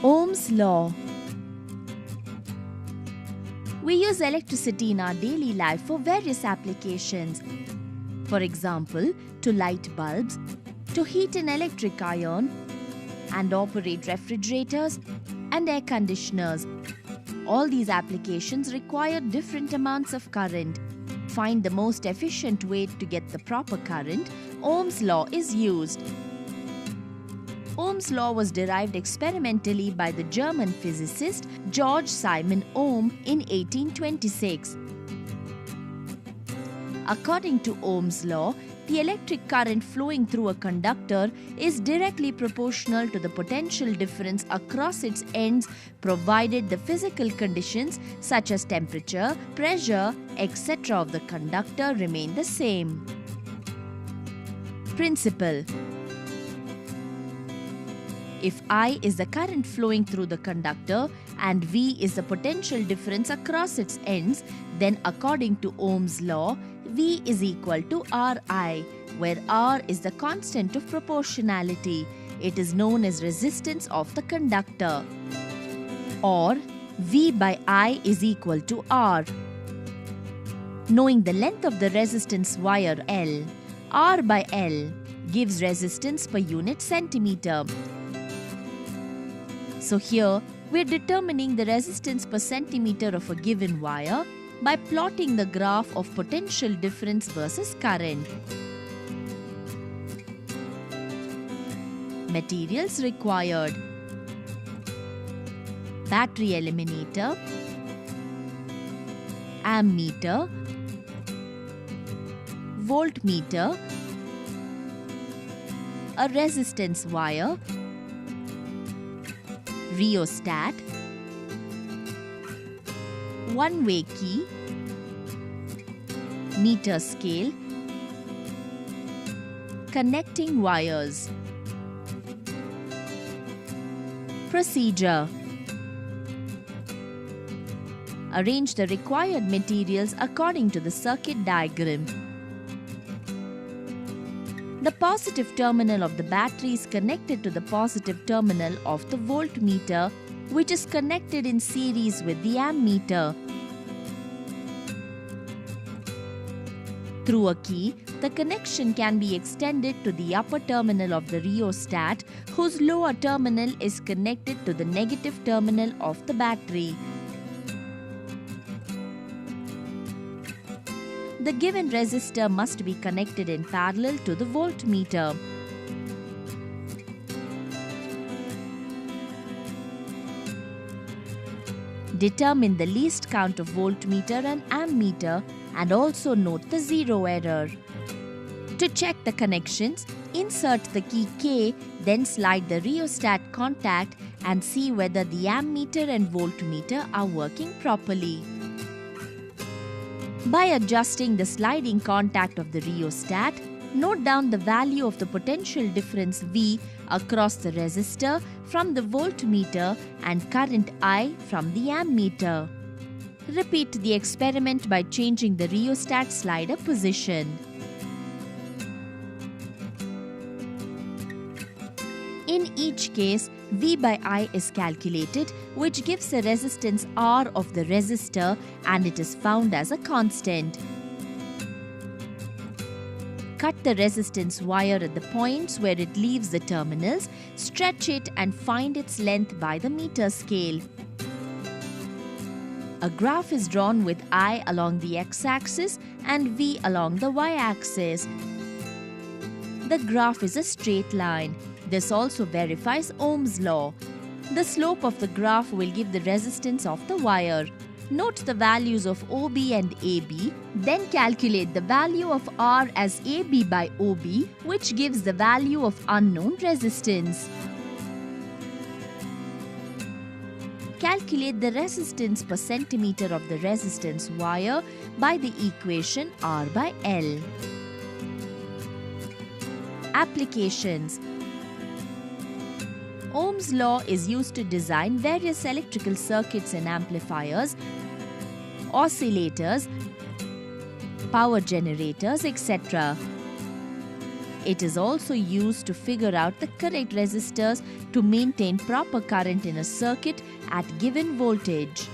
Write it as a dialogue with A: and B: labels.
A: Ohm's law. We use electricity in our daily life for various applications. For example, to light bulbs, to heat an electric iron, and operate refrigerators and air conditioners. All these applications require different amounts of current. Find the most efficient way to get the proper current. Ohm's law is used. Ohm's law was derived experimentally by the German physicist Georg Simon Ohm in 1826. According to Ohm's law, the electric current flowing through a conductor is directly proportional to the potential difference across its ends, provided the physical conditions such as temperature, pressure, etc. of the conductor remain the same. Principle: if I is the current flowing through the conductor and V is the potential difference across its ends, then according to Ohm's law, V is equal to Ri, where R is the constant of proportionality. It is known as resistance of the conductor. Or V by I is equal to R. Knowing the length of the resistance wire L, R by L gives resistance per unit centimeter. So here, we are determining the resistance per centimeter of a given wire by plotting the graph of potential difference versus current. Materials required: battery eliminator, ammeter, voltmeter, a resistance wire, rheostat, one-way key, meter scale, connecting wires. Procedure: arrange the required materials according to the circuit diagram. The positive terminal of the battery is connected to the positive terminal of the voltmeter, which is connected in series with the ammeter. Through a key, the connection can be extended to the upper terminal of the rheostat, whose lower terminal is connected to the negative terminal of the battery. The given resistor must be connected in parallel to the voltmeter. Determine the least count of voltmeter and ammeter and also note the zero error. To check the connections, insert the key K, then slide the rheostat contact and see whether the ammeter and voltmeter are working properly. By adjusting the sliding contact of the rheostat, note down the value of the potential difference V across the resistor from the voltmeter and current I from the ammeter. Repeat the experiment by changing the rheostat slider position. In each case, V by I is calculated, which gives a resistance R of the resistor, and it is found as a constant. Cut the resistance wire at the points where it leaves the terminals, stretch it and find its length by the meter scale. A graph is drawn with I along the x-axis and V along the y-axis. The graph is a straight line. This also verifies Ohm's law. The slope of the graph will give the resistance of the wire. Note the values of OB and AB, then calculate the value of R as AB by OB, which gives the value of unknown resistance. Calculate the resistance per centimeter of the resistance wire by the equation R by L. Applications: Ohm's law is used to design various electrical circuits and amplifiers, oscillators, power generators, etc. It is also used to figure out the correct resistors to maintain proper current in a circuit at given voltage.